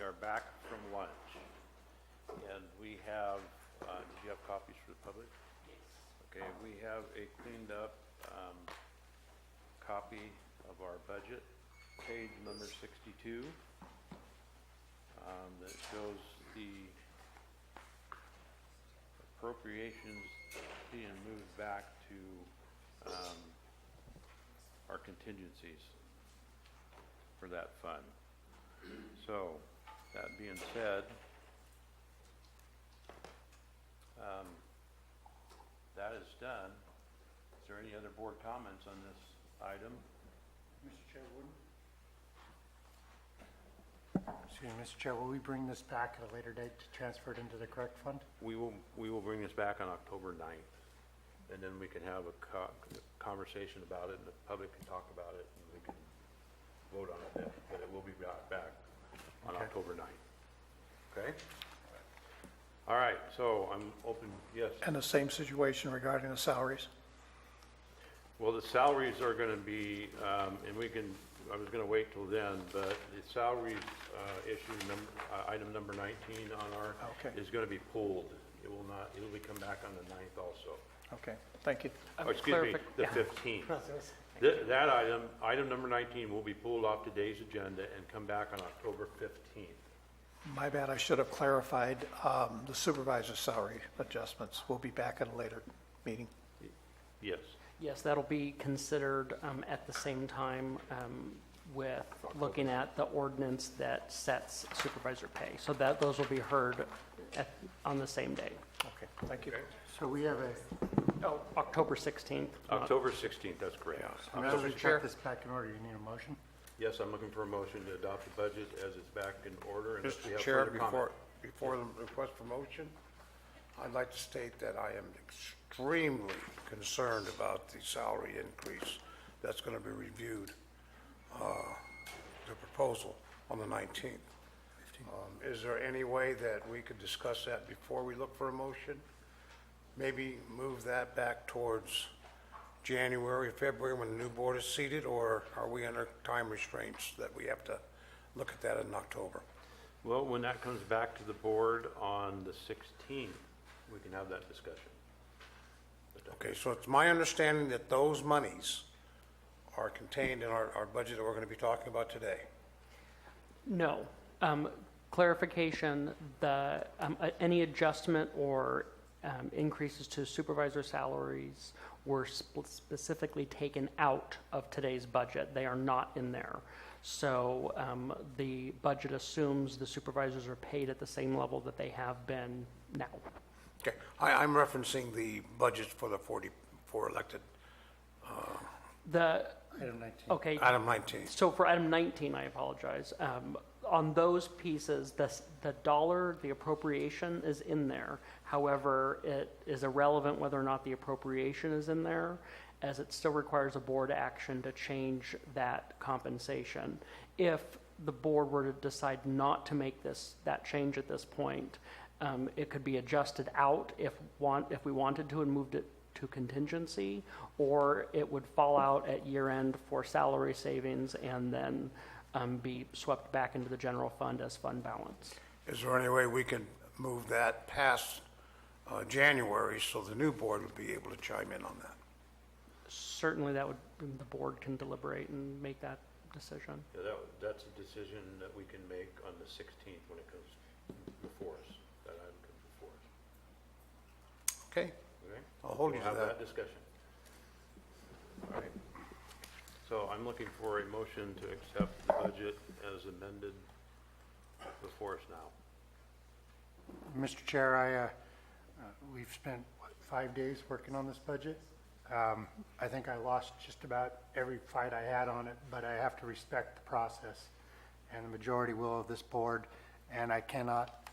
are back from lunch, and we have, did you have copies for the public? Yes. Okay, we have a cleaned up copy of our budget, page number 62, that shows the appropriations being moved back to our contingencies for that fund. So, that being said, that is done. Is there any other board comments on this item? Mr. Chairwood? Excuse me, Mr. Chair, will we bring this back at a later date to transfer it into the correct fund? We will bring this back on October 9th, and then we can have a conversation about it, and the public can talk about it, and we can vote on it then, but it will be brought back on Okay. October 9th. Okay? All right, so I'm open, yes. And the same situation regarding the salaries. Well, the salaries are going to be, and we can, I was going to wait till then, but the salaries issue, item number 19 on our, Okay. is going to be pulled. It will not, it will come back on the 9th also. Okay, thank you. Oh, excuse me, the 15th. That item number 19 will be pulled off today's agenda and come back on October 15th. My bad, I should have clarified, the supervisor's salary adjustments will be back at a later meeting. Yes. Yes, that'll be considered at the same time with looking at the ordinance that sets supervisor pay. So that those will be heard on the same day. Okay, thank you. Okay. So we have a, Oh, October 16th. October 16th, that's correct. as we put this back in order, you need a motion? Yes, I'm looking for a motion to adopt the budget as it's back in order. Unless we Mr. have Chair, further comment. before the request for motion, I'd like to state that I am extremely concerned about the salary increase that's going to be reviewed, the proposal on the 19th. Is there any way that we could discuss that before we look for a motion? Maybe move that back towards January, February, when the new board is seated, or are we under time restraints that we have to look at that in October? Well, when that comes back to the board on the 16th, we can have that discussion. Okay, so it's my understanding that those monies are contained in our budget that we're going to be talking about today. No. Clarification, any adjustment or increases to supervisor salaries were specifically taken out of today's budget. They are not in there. So the budget assumes the supervisors are paid at the same level that they have been now. Okay, I'm referencing the budget for the 44 elected, Item 19. Okay. item 19. So for item 19, I apologize. On those pieces, the dollar, the appropriation is in there. However, it is irrelevant whether or not the appropriation is in there, as it still requires a board action to change that compensation. If the board were to decide not to make that change at this point, it could be adjusted out if we wanted to and moved it to contingency, or it would fall out at year end for salary savings and then be swept back into the general fund as fund balance. Is there any way we can move that past January so the new board would be able to chime in on that? Certainly the board can deliberate and make that decision. Yeah, that's a decision that we can make on the 16th when it comes before us, that item comes before us. Okay, Okay? I'll hold you We'll to have that. that discussion. All right. So I'm looking for a motion to accept the budget as amended before us now. Mr. Chair, we've spent, 5 days working on this budget. I think I lost just about every fight I had on it, but I have to respect the process and the majority will of this board, and I cannot,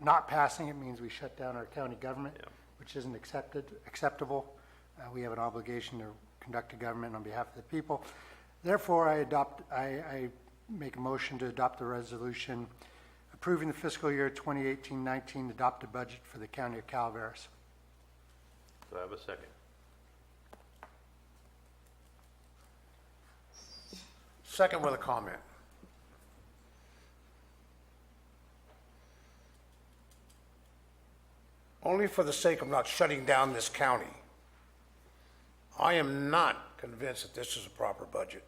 not passing it means we shut down our county government, Yeah. which isn't acceptable. We have an obligation to conduct a government on behalf of the people. Therefore, I make a motion to adopt the resolution approving the fiscal year 2018-19 adopted budget for the county of Calaveras. Do I have a second? Second with a comment. only for the sake of not shutting down this county, I am not convinced that this is a proper budget.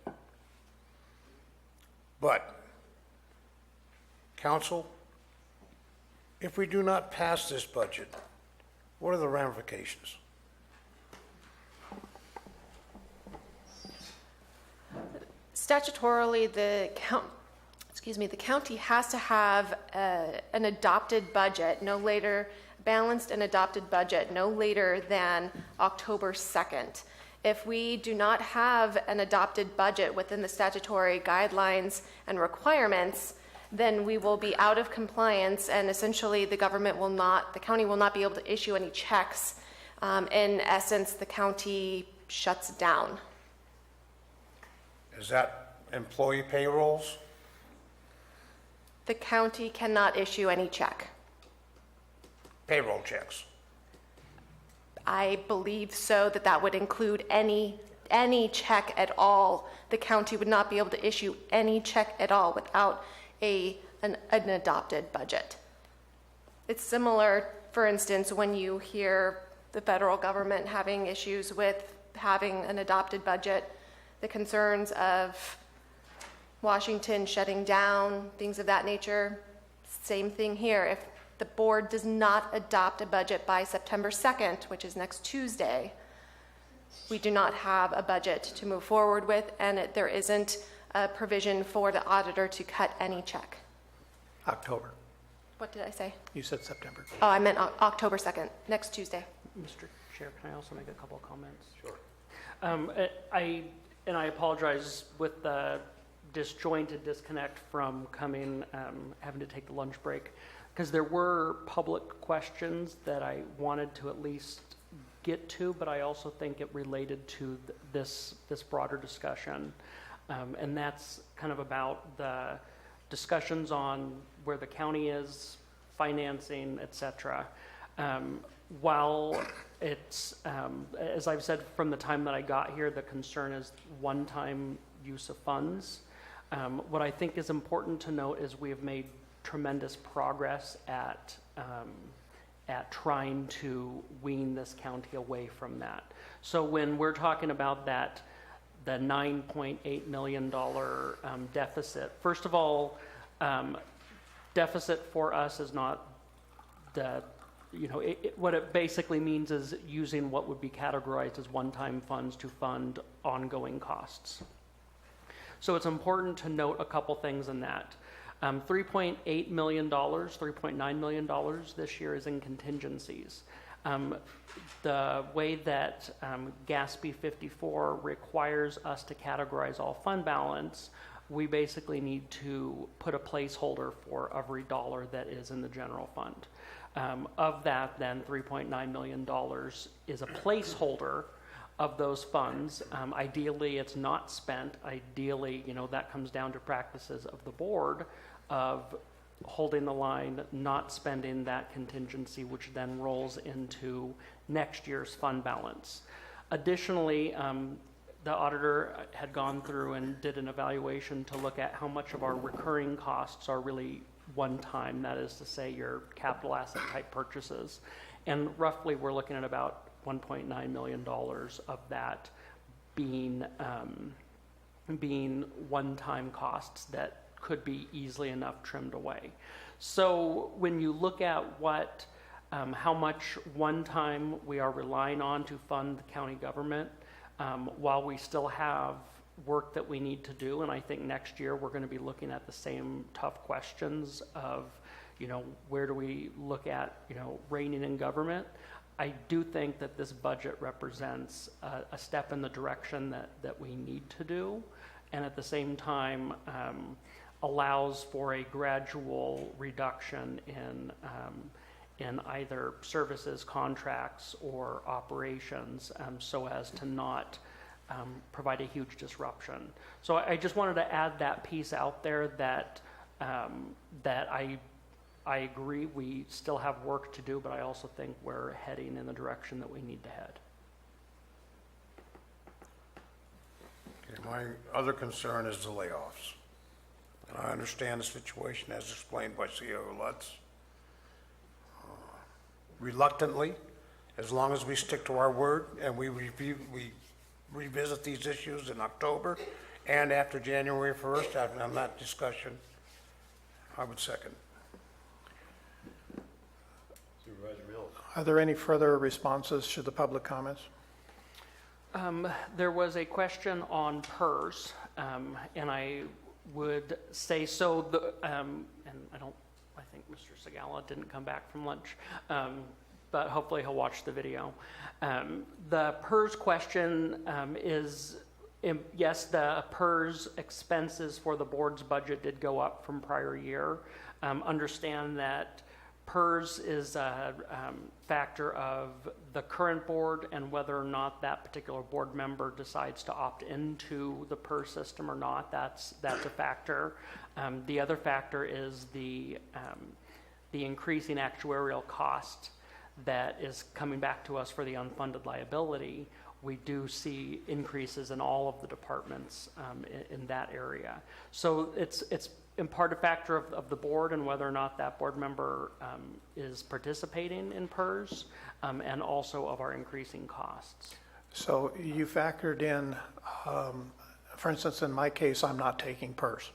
But, council, if we do not pass this budget, what are the ramifications? Statutorily, the county has to have an adopted budget balanced and adopted budget no later than October 2nd. If we do not have an adopted budget within the statutory guidelines and requirements, then we will be out of compliance, and essentially the county will not be able to issue any checks. In essence, the county shuts down. Is that employee payrolls? The county cannot issue any check. Payroll checks? I believe so, that would include any check at all. The county would not be able to issue any check at all without an adopted budget. It's similar, for instance, when you hear the federal government having issues with having an adopted budget, the concerns of Washington shutting down, things of that nature. Same thing here. If the board does not adopt a budget by September 2nd, which is next Tuesday, we do not have a budget to move forward with, and there isn't a provision for the auditor to cut any check. October. What did I say? You said September. Oh, I meant October 2nd, next Tuesday. Mr. Chair, can I also make a couple of comments? Sure. I apologize with the disjointed disconnect from having to take the lunch break, because there were public questions that I wanted to at least get to, but I also think it related to this broader discussion. And that's kind of about the discussions on where the county is, financing, et cetera. While it's, as I've said from the time that I got here, the concern is one-time use of funds. What I think is important to note is we have made tremendous progress at trying to wean this county away from that. So when we're talking about the $9.8 million deficit, first of all, deficit for us is not what it basically means is using what would be categorized as one-time funds to fund ongoing costs. So it's important to note a couple things in that. $3.8 million, $3.9 million this year is in contingencies. The way that GASB 54 requires us to categorize all fund balance, we basically need to put a placeholder for every dollar that is in the general fund. Of that, then, $3.9 million is a placeholder of those funds. Ideally, it's not spent. Ideally, that comes down to practices of the board of holding the line, not spending that contingency, which then rolls into next year's fund balance. Additionally, the auditor had gone through and did an evaluation to look at how much of our recurring costs are really one-time, that is to say your capital asset type purchases. And roughly we're looking at about $1.9 million of that being one-time costs that could be easily enough trimmed away. So when you look at how much one-time we are relying on to fund the county government, while we still have work that we need to do, and I think next year we're going to be looking at the same tough questions of, where do we look at, reigning in government. I do think that this budget represents a step in the direction that we need to do, and at the same time allows for a gradual reduction in either services, contracts, or operations, so as to not provide a huge disruption. So I just wanted to add that piece out there that I agree we still have work to do, but I also think we're heading in the direction that we need to head. Okay, my other concern is the layoffs. And I understand the situation as explained by CEO Lutz. reluctantly, as long as we stick to our word and we revisit these issues in October and after January 1st, on that discussion, I would second. Supervisor Mills? Are there any further responses to the public comments? There was a question on PERS, and I would say so, and I think Mr. Sagala didn't come back from lunch, but hopefully he'll watch the video. The PERS question is, yes, the PERS expenses for the board's budget did go up from prior year. Understand that PERS is a factor of the current board and whether or not that particular board member decides to opt into the PERS system or not. That's a factor. The other factor is the increasing actuarial cost that is coming back to us for the unfunded liability. We do see increases in all of the departments in that area. So it's in part a factor of the board and whether or not that board member is participating in PERS, and also of our increasing costs. So you factored in, for instance, in my case, I'm not taking PERS,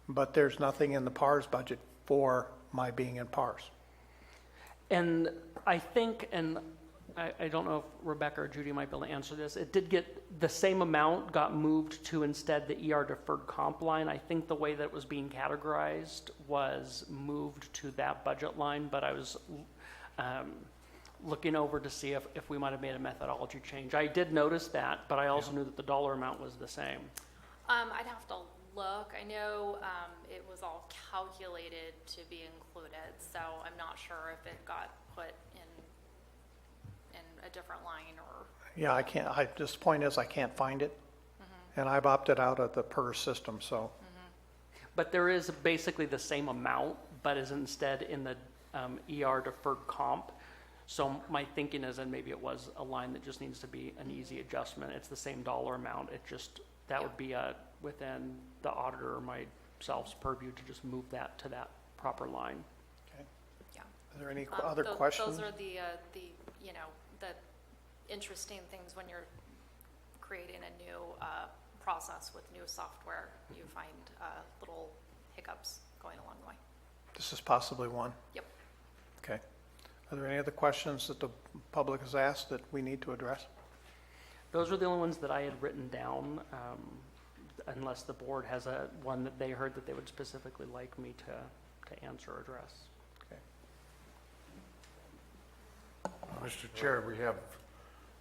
but there's nothing in the PARS budget for my being in PARS. And I think, and I don't know if Rebecca or Judy might be able to answer this, it did get, the same amount got moved to instead the ER deferred comp line. I think the way that it was being categorized was moved to that budget line, but I was looking over to see if we might have made a methodology change. I did notice that, but I also knew that the dollar amount was the same. I'd have to look. I know it was all calculated to be included, so I'm not sure if it got put in a different line or. Yeah, I can't, this point is I can't find it. And I've opted out of the PERS system, so. But there is basically the same amount, but is instead in the ER deferred comp. So my thinking is, and maybe it was a line that just needs to be an easy adjustment. It's the same dollar amount. It just, that would be within the auditor or myself's purview to just move that to that proper line. Okay. Yeah. Are there any other questions? Those are the interesting things when you're creating a new process with new software. You find little hiccups going along the way. This is possibly one. Yep. Okay. Are there any other questions that the public has asked that we need to address? Those are the only ones that I had written down, unless the board has one that they heard that they would specifically like me to answer or address. Okay. Mr. Chair,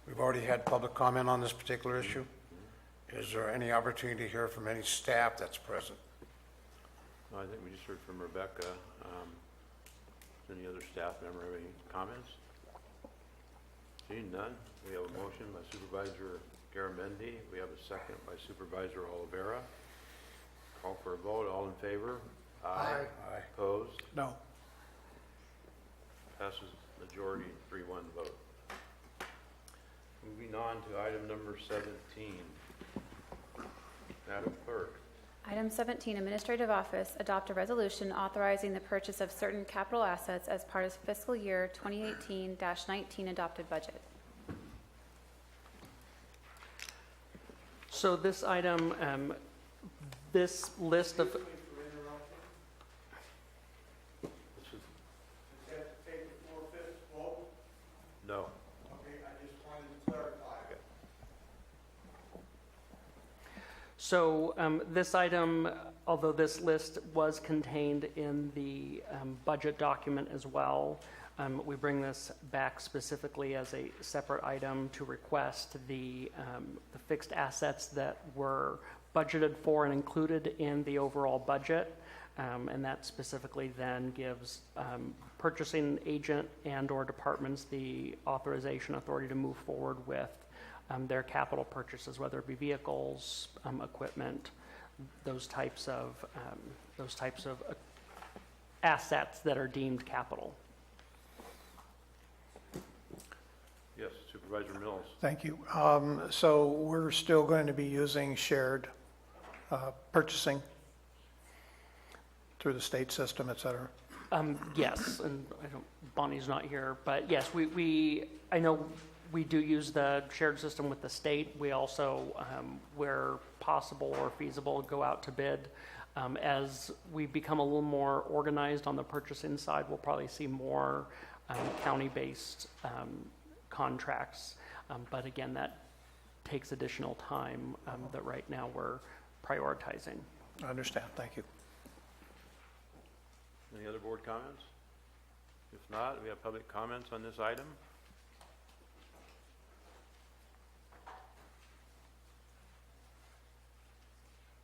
we've already had public comment on this particular issue. Is there any opportunity to hear from any staff that's present? No, I think we just heard from Rebecca. Does any other staff member have any comments? Seeing none, we have a motion by Supervisor Garamendi. We have a second by Supervisor Oliveira. Call for a vote. All in favor? Aye. Opposed? No. Passes majority 3-1 vote. Moving on to item number 17. Madam Clerk. Item 17, Administrative Office, adopt a resolution authorizing the purchase of certain capital assets as part of fiscal year 2018-19 adopted budget. So this item, this list of, This is, no. Okay, I just wanted to clarify. so this item, although this list was contained in the budget document as well, we bring this back specifically as a separate item to request the fixed assets that were budgeted for and included in the overall budget. And that specifically then gives purchasing agent and or departments the authorization authority to move forward with their capital purchases, whether it be vehicles, equipment, those types of assets that are deemed capital. Yes, Supervisor Mills. Thank you. So we're still going to be using shared purchasing through the state system, et cetera? Yes, and I don't, Bonnie's not here, but yes, I know we do use the shared system with the state. We also, where possible or feasible, go out to bid. As we become a little more organized on the purchasing side, we'll probably see more county-based contracts. But again, that takes additional time that right now we're prioritizing. I understand, thank you. Any other board comments? If not, we have public comments on this item.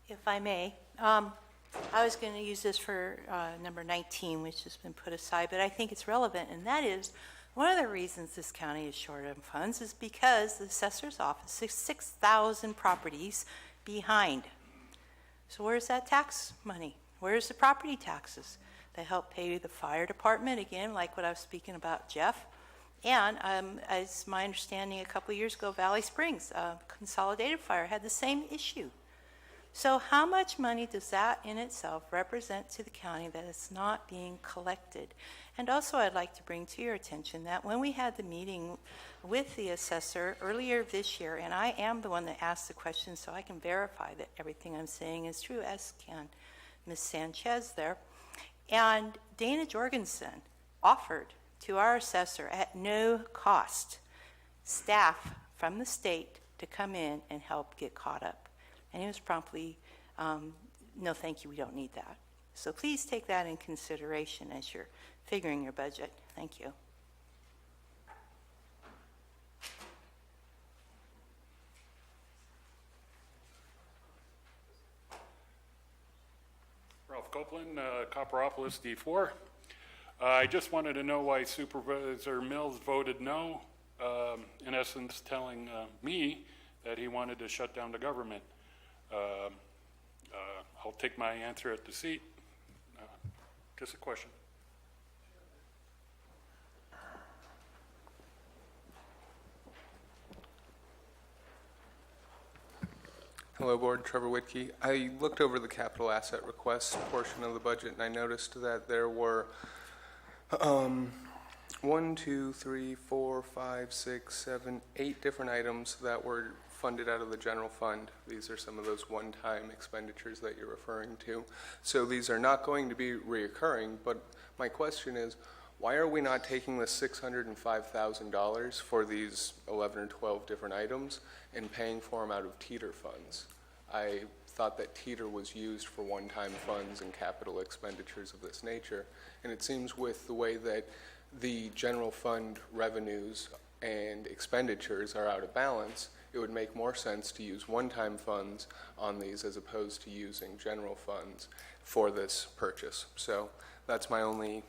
If I may, I was going to use this for number 19, which has been put aside, but I think it's relevant, and that is one of the reasons this county is short on funds is because the assessor's office is 6,000 properties behind. So where's that tax money? Where's the property taxes that help pay the fire department, again, like what I was speaking about, Jeff? And as my understanding, a couple of years ago, Valley Springs, Consolidated Fire, had the same issue. So how much money does that in itself represent to the county that is not being collected? And also I'd like to bring to your attention that when we had the meeting with the assessor earlier this year, and I am the one that asked the question so I can verify that everything I'm saying is true, as can Ms. Sanchez there, and Dana Jorgensen offered to our assessor at no cost staff from the state to come in and help get caught up. And he was promptly, no thank you, we don't need that. So please take that in consideration as you're figuring your budget. Thank you. Ralph Copeland, Copperopolis D4. I just wanted to know why Supervisor Mills voted no, in essence telling me that he wanted to shut down the government. I'll take my answer at the seat. Just a question. Hello, Board. Trevor Whitkey. I looked over the capital asset requests portion of the budget, and I noticed that there were 1, 2, 3, 4, 5, 6, 7, 8 different items that were funded out of the general fund. These are some of those one-time expenditures that you're referring to. So these are not going to be reoccurring, but my question is, why are we not taking the $605,000 for these 11 or 12 different items and paying for them out of teeter funds? I thought that teeter was used for one-time funds and capital expenditures of this nature, and it seems with the way that the general fund revenues and expenditures are out of balance, it would make more sense to use one-time funds on these as opposed to using general funds for this purchase. So that's my only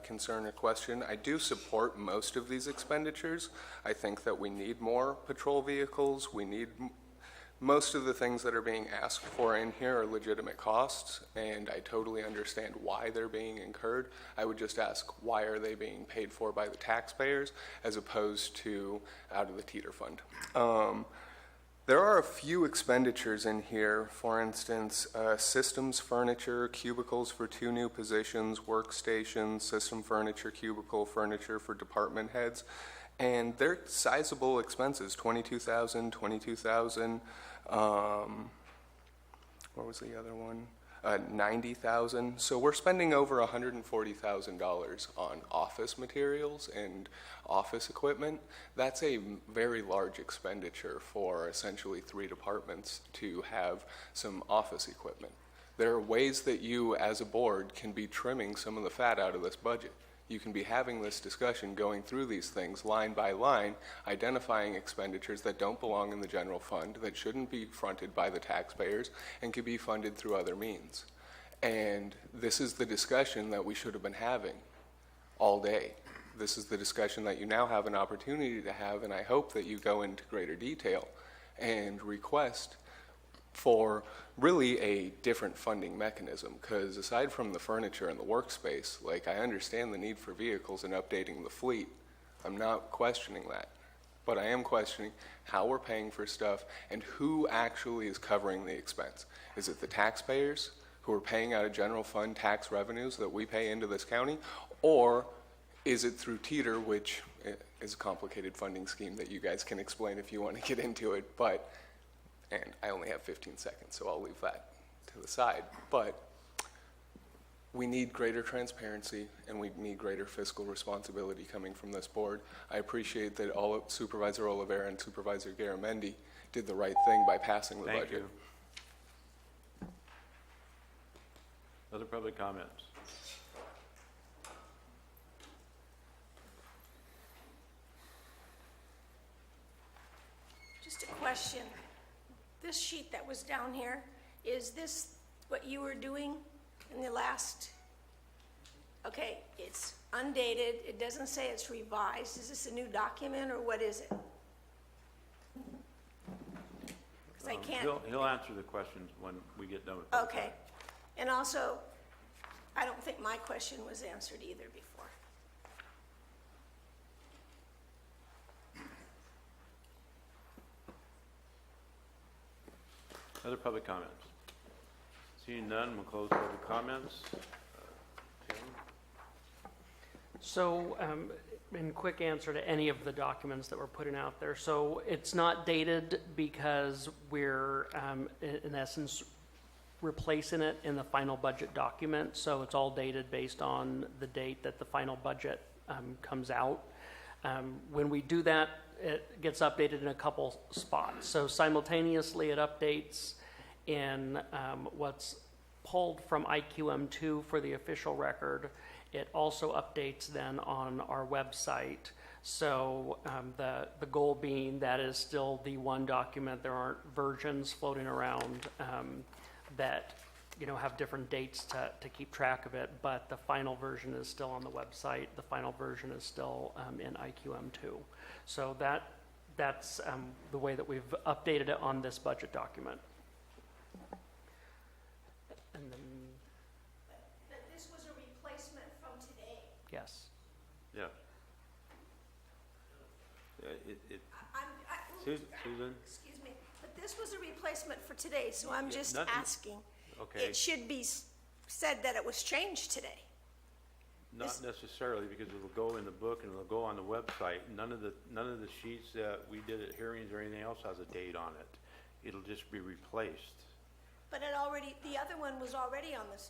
concern or question. I do support most of these expenditures. I think that we need more patrol vehicles. We need most of the things that are being asked for in here are legitimate costs, and I totally understand why they're being incurred. I would just ask, why are they being paid for by the taxpayers as opposed to out of the teeter fund? There are a few expenditures in here, for instance, systems, furniture, cubicles for 2 new positions, workstations, system furniture, cubicle furniture for department heads, and they're sizable expenses, $22,000, $22,000, what was the other one? $90,000. So we're spending over $140,000 on office materials and office equipment. That's a very large expenditure for essentially 3 departments to have some office equipment. There are ways that you as a board can be trimming some of the fat out of this budget. You can be having this discussion, going through these things line by line, identifying expenditures that don't belong in the general fund, that shouldn't be fronted by the taxpayers, and could be funded through other means. And this is the discussion that we should have been having all day. This is the discussion that you now have an opportunity to have, and I hope that you go into greater detail and request for really a different funding mechanism, because aside from the furniture and the workspace, like, I understand the need for vehicles and updating the fleet. I'm not questioning that, but I am questioning how we're paying for stuff and who actually is covering the expense. Is it the taxpayers who are paying out of general fund tax revenues that we pay into this county? Or is it through teeter, which is a complicated funding scheme that you guys can explain if you want to get into it, and I only have 15 seconds, so I'll leave that to the side. But we need greater transparency and we need greater fiscal responsibility coming from this board. I appreciate that Supervisor Oliveira and Supervisor Garamendi did the right thing by passing the budget. Thank you. Other public comments? Just a question. This sheet that was down here, is this what you were doing in the last? Okay, it's undated. It doesn't say it's revised. Is this a new document or what is it? Because I can't. He'll answer the questions when we get done with public Okay. comment. And also, I don't think my question was answered either before. Other public comments? Seeing none, we'll close public comments. Tim? So, in quick answer to any of the documents that we're putting out there, so it's not dated because we're, in essence, replacing it in the final budget document, so it's all dated based on the date that the final budget comes out. When we do that, it gets updated in a couple spots. So simultaneously, it updates in what's pulled from IQM2 for the official record. It also updates then on our website. So the goal being that is still the one document. There aren't versions floating around that have different dates to keep track of it, but the final version is still on the website. The final version is still in IQM2. So that's the way that we've updated it on this budget document. And then, But this was a replacement from today. yes. Yeah. Susan? Excuse me, but this was a replacement for today, so I'm just nothing- asking. Okay. It should be said that it was changed today. Not necessarily, because it'll go in the book and it'll go on the website. None of the sheets that we did at hearings or anything else has a date on it. It'll just be replaced. But the other one was already on the,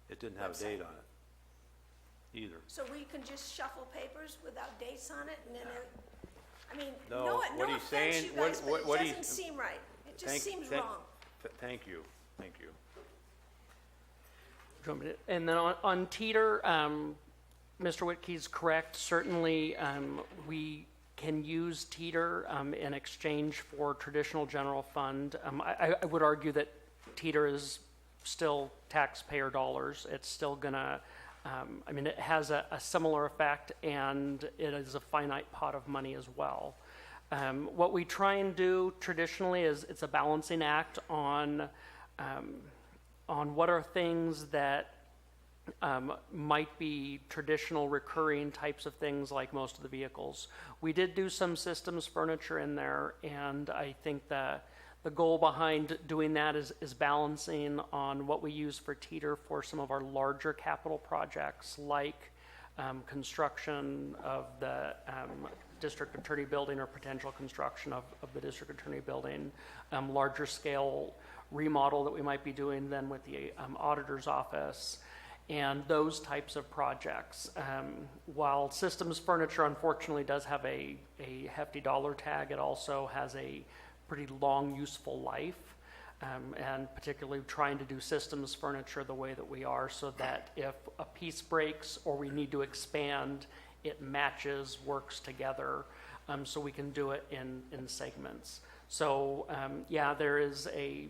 It didn't have a date on it either. so we can just shuffle papers without dates on it and then No, no what offense, he's saying- you guys, what- but what it he- doesn't seem right. It just seems wrong. Thank you. And then on teeter, Mr. Whitkey's correct. Certainly, we can use teeter in exchange for traditional general fund. I would argue that teeter is still taxpayer dollars. It's still gonna, it has a similar effect, and it is a finite pot of money as well. What we try and do traditionally is it's a balancing act on what are things that might be traditional recurring types of things like most of the vehicles. We did do some systems furniture in there, and I think the goal behind doing that is balancing on what we use for teeter for some of our larger capital projects like construction of the district attorney building or potential construction of the district attorney building, larger scale remodel that we might be doing then with the auditor's office, and those types of projects. While systems furniture unfortunately does have a hefty dollar tag, it also has a pretty long useful life, and particularly trying to do systems furniture the way that we are so that if a piece breaks or we need to expand, it matches, works together, so we can do it in segments. So there is a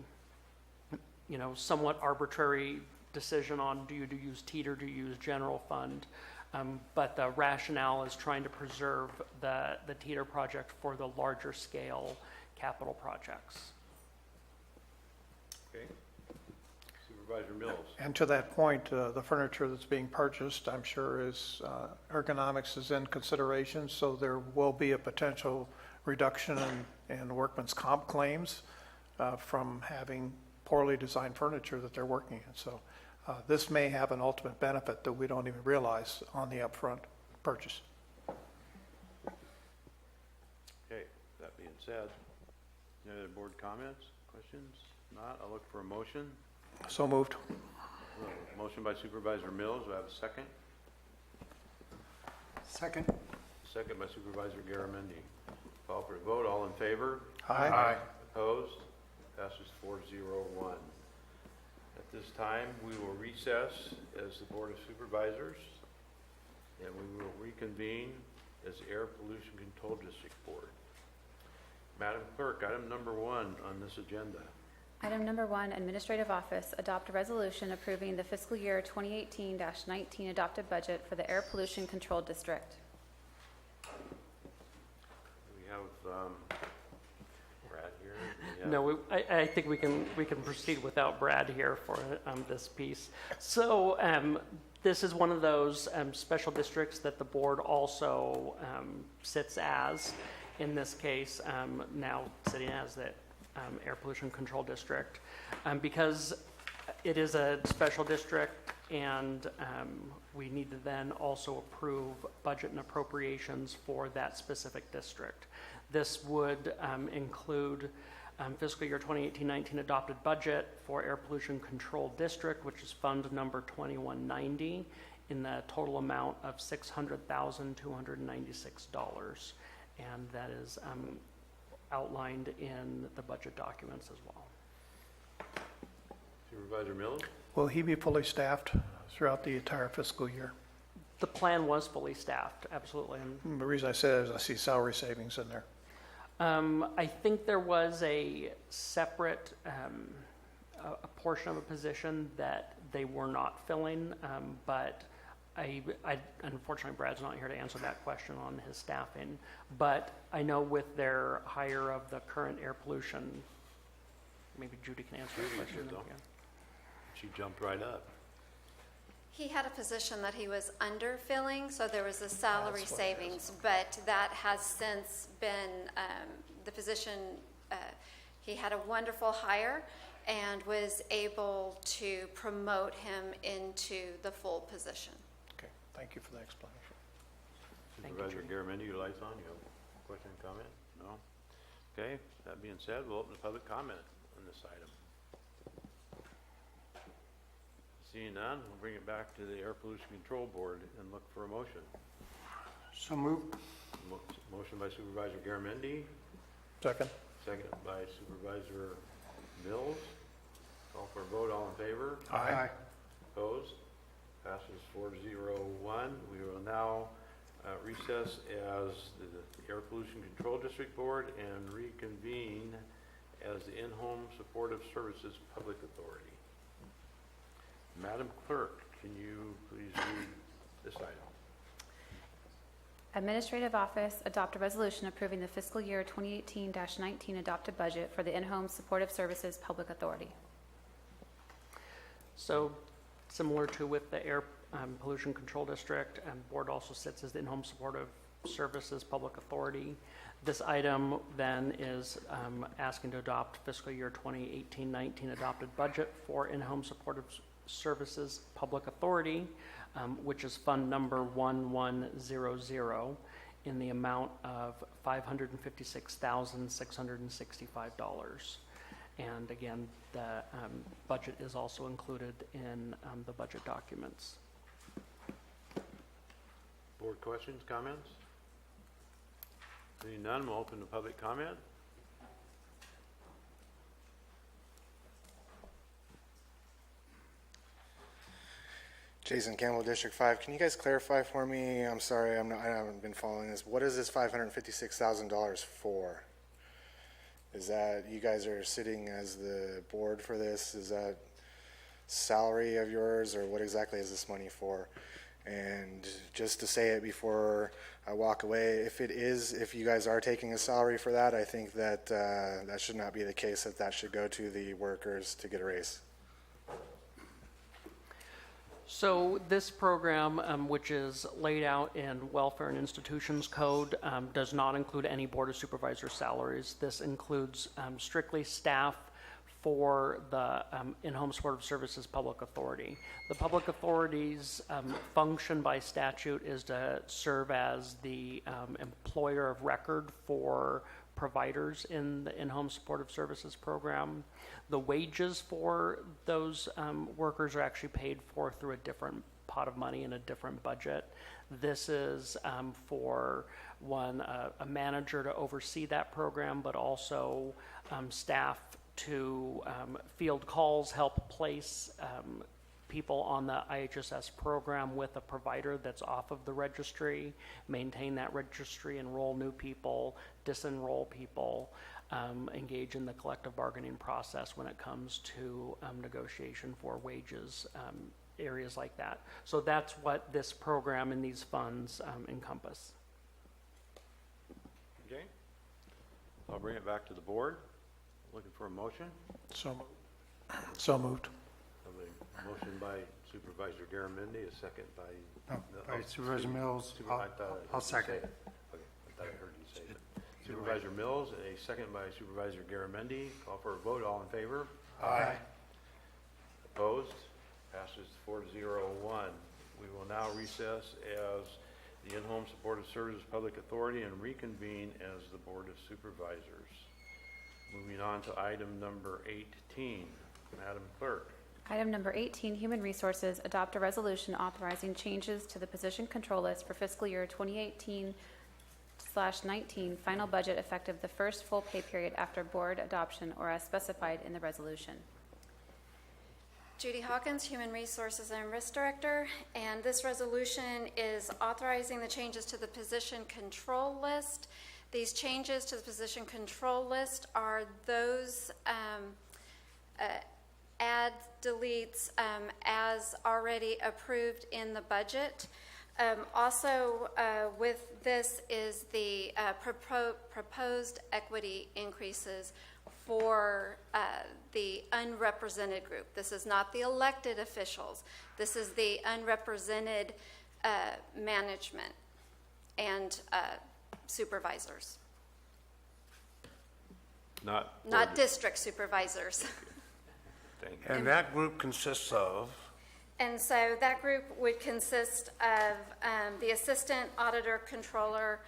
somewhat arbitrary decision on do you use teeter, do you use general fund, but the rationale is trying to preserve the teeter project for the larger scale capital projects. Okay. Supervisor Mills. And to that point, the furniture that's being purchased, I'm sure is, ergonomics is in consideration, so there will be a potential reduction in workman's comp claims from having poorly designed furniture that they're working in. So this may have an ultimate benefit that we don't even realize on the upfront purchase. Okay, that being said, any other board comments, questions? Not, I'll look for a motion. So moved. Motion by Supervisor Mills, do I have a second? Second. Second by Supervisor Garamendi. Call for a vote, all in favor? Aye. Opposed? Passes 4-0-1. At this time, we will recess as the Board of Supervisors, and we will reconvene as the Air Pollution Control District Board. Madam Clerk, item number 1 on this agenda. Item number 1, Administrative Office, adopt a resolution approving the fiscal year 2018-19 adopted budget for the Air Pollution Control District. We have Brad here. We have- No, I think we can proceed without Brad here for this piece. So this is one of those special districts that the board also sits as. In this case, now sitting as the Air Pollution Control District. Because it is a special district and we need to then also approve budget and appropriations for that specific district. This would include fiscal year 2018-19 adopted budget for Air Pollution Control District, which is fund number 2190, in the total amount of $600,296. And that is outlined in the budget documents as well. Supervisor Mills? Will he be fully staffed throughout the entire fiscal year? The plan was fully staffed, absolutely. And The reason I said is I see salary savings in there. I think there was a separate a portion of a position that they were not filling, but I unfortunately Brad's not here to answer that question on his staffing. But I know with their hire of the current air pollution, maybe Judy can answer that question. Judy, she jumped right up. He had a position that he was underfilling, so there was a salary savings, but that has since been, the position, he had a wonderful hire and was able to promote him into the full position. Okay, thank you for the explanation. Supervisor Garamendi, your light's on. You have a question, comment? No? Okay, that being said, we'll open the public comment on this item. Seeing none, we'll bring it back to the Air Pollution Control Board and look for a motion. So moved. Motion by Supervisor Garamendi, Second. second by Supervisor Mills. Call for a vote, all in favor? Aye. Opposed? Passes 4-0-1. We will now recess as the Air Pollution Control District Board and reconvene as the In-Home Supportive Services Public Authority. Madam Clerk, can you please read this item? Administrative Office, adopt a resolution approving the fiscal year 2018-19 adopted budget for the In-Home Supportive Services Public Authority. So similar to with the Air Pollution Control District, board also sits as the In-Home Supportive Services Public Authority. This item then is asking to adopt fiscal year 2018-19 adopted budget for In-Home Supportive Services Public Authority, which is fund number 1100 in the amount of $556,665. And again, the budget is also included in the budget documents. Board questions, comments? Seeing none, we'll open to public comment. Jason Campbell, District 5. Can you guys clarify for me? I'm sorry, I haven't been following this. What is this $556,000 for? Is that you guys are sitting as the board for this? Is that salary of yours, or what exactly is this money for? And just to say it before I walk away, if you guys are taking a salary for that, I think that that should not be the case, that should go to the workers to get a raise. So this program, which is laid out in Welfare and Institutions Code, does not include any Board of Supervisor salaries. This includes strictly staff for the in-home supportive services public authority. The public authority's function by statute is to serve as the employer of record for providers in the in-home supportive services program. The wages for those workers are actually paid for through a different pot of money in a different budget. This is for a manager to oversee that program, but also staff to field calls, help place people on the IHSS program with a provider that's off of the registry, maintain that registry, enroll new people, disenroll people, engage in the collective bargaining process when it comes to negotiation for wages, areas like that. So that's what this program and these funds encompass. Okay. I'll bring it back to the board. Looking for a motion. So moved. A motion by Supervisor Garamendi, a second by... By Supervisor Mills. I'll second. Okay, I thought I heard you say it. Supervisor Mills, a second by Supervisor Garamendi. Call for a vote. All in favor? Aye. Opposed? Passes 4-0-1. We will now recess as the In-Home Supportive Services Public Authority and reconvene as the Board of Supervisors. Moving on to item number 18. Madam Clerk. Item number 18, Human Resources, adopt a resolution authorizing changes to the position control list for fiscal year 2018/19, final budget effective the first full pay period after board adoption or as specified in the resolution. Judy Hawkins, Human Resources and Risk Director, and this resolution is authorizing the changes to the position control list. These changes to the position control list are those adds, deletes as already approved in the budget. Also with this is the proposed equity increases for the unrepresented group. This is not the elected officials. This is the unrepresented management and supervisors. Not district supervisors. Thank you. And that group consists of? And so that group would consist of the Assistant Auditor Controller,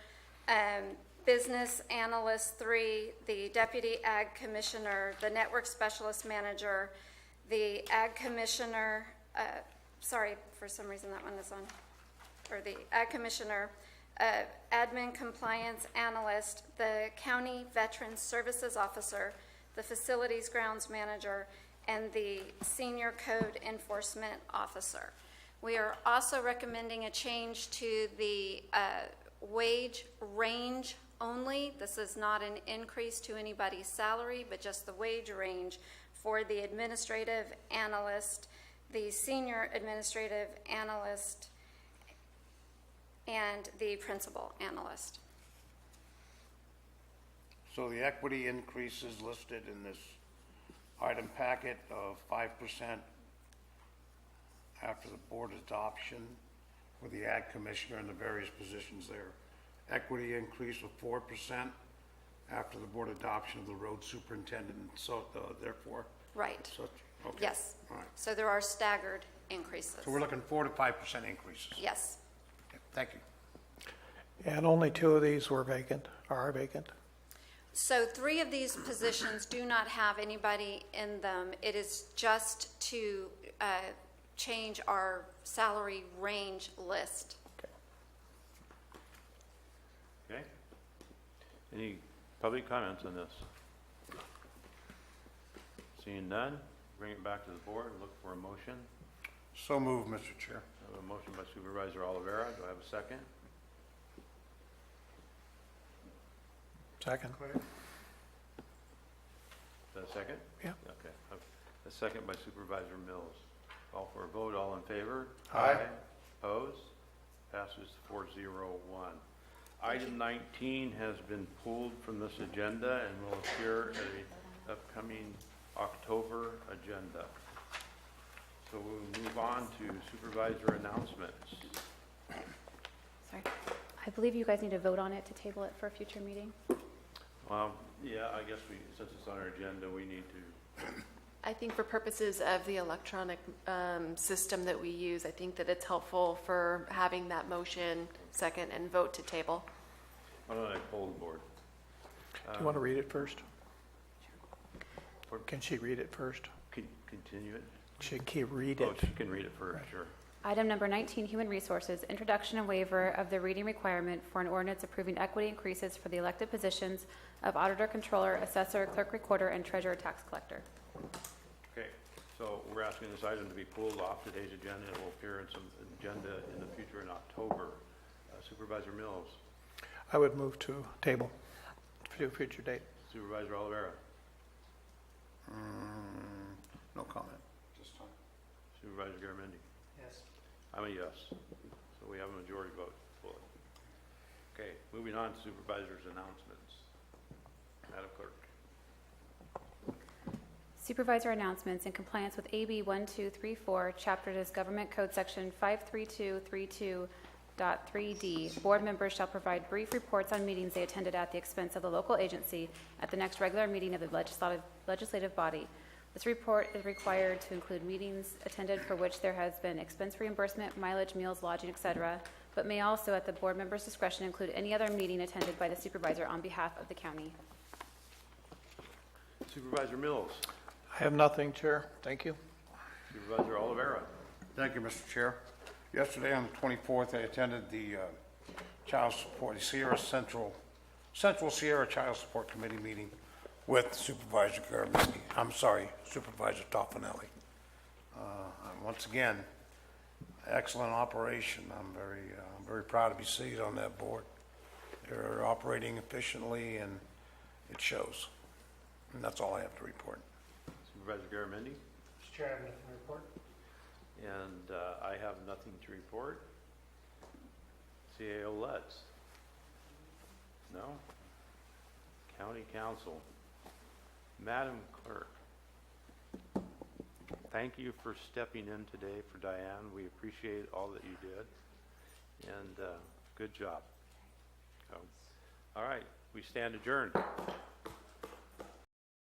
Business Analyst 3, the Deputy Ag Commissioner, the Network Specialist Manager, the Ag Commissioner, sorry, for some reason that one is on, or the Ag Commissioner, Admin Compliance Analyst, the County Veterans Services Officer, the Facilities Grounds Manager, and the Senior Code Enforcement Officer. We are also recommending a change to the wage range only. This is not an increase to anybody's salary, but just the wage range for the administrative analyst, the senior administrative analyst, and the principal analyst. So the equity increases listed in this item packet of 5% after the board adoption for the Ag Commissioner and the various positions there. Equity increase of 4% after the board adoption of the road superintendent, and so therefore. Right. Such, okay. Yes. All right. So there are staggered increases. So we're looking 4 to 5% increases. Yes. Okay, thank you. And only 2 of these were vacant, are vacant. So 3 of these positions do not have anybody in them. It is just to change our salary range list. Okay. Any public comments on this? Seeing none, bring it back to the board and look for a motion. So moved, Mr. Chair. I have a motion by Supervisor Oliveira. Do I have a second? Second. Is that a second? Yeah. Okay. A second by Supervisor Mills. Call for a vote. All in favor? Aye. Opposed? Passes 4-0-1. Item 19 has been pulled from this agenda and will appear at the upcoming October agenda. So we'll move on to supervisor announcements. Sorry. I believe you guys need to vote on it to table it for a future meeting. Well, Yeah, I guess since it's on our agenda, we need to, I think for purposes of the electronic system that we use, I think that it's helpful for having that motion second and vote to table. why don't I poll the board? Do you want to read it first? Or Can she read it first? continue it? She can read Oh, it. she can read it first, sure. Item number 19, Human Resources, introduction and waiver of the reading requirement for an ordinance approving equity increases for the elected positions of auditor, controller, assessor, clerk recorder, and treasurer tax collector. Okay, so we're asking this item to be pulled off today's agenda. It will appear in some agenda in the future in October. Supervisor Mills, I would move to table to a future date. Supervisor Olivera, No comment. Supervisor Garamendi. Yes. I'm a yes. So we have a majority vote to pull it. Okay, moving on to supervisors' announcements. Madam Clerk. Supervisor announcements in compliance with AB 1234, Chapter is Government Code Section 53232.3D. Board members shall provide brief reports on meetings they attended at the expense of the local agency at the next regular meeting of the legislative body. This report is required to include meetings attended for which there has been expense reimbursement, mileage, meals, lodging, etc., but may also, at the board member's discretion, include any other meeting attended by the supervisor on behalf of the county. Supervisor Mills. I have nothing, Chair. Thank you. Supervisor Olivera. Thank you, Mr. Chair. Yesterday, on the 24th, I attended the Child Support, the Central Sierra Child Support Committee meeting with Supervisor Supervisor Toffenelli. Once again, excellent operation. I'm very proud to be seated on that board. They're operating efficiently, and it shows. And that's all I have to report. Supervisor Garamendi. Mr. Chair, I have nothing to report. And I have nothing to report. CAO Lutz. No? County Council. Madam Clerk. Thank you for stepping in today for Diane. We appreciate all that you did. And good job. So, all right, we stand adjourned.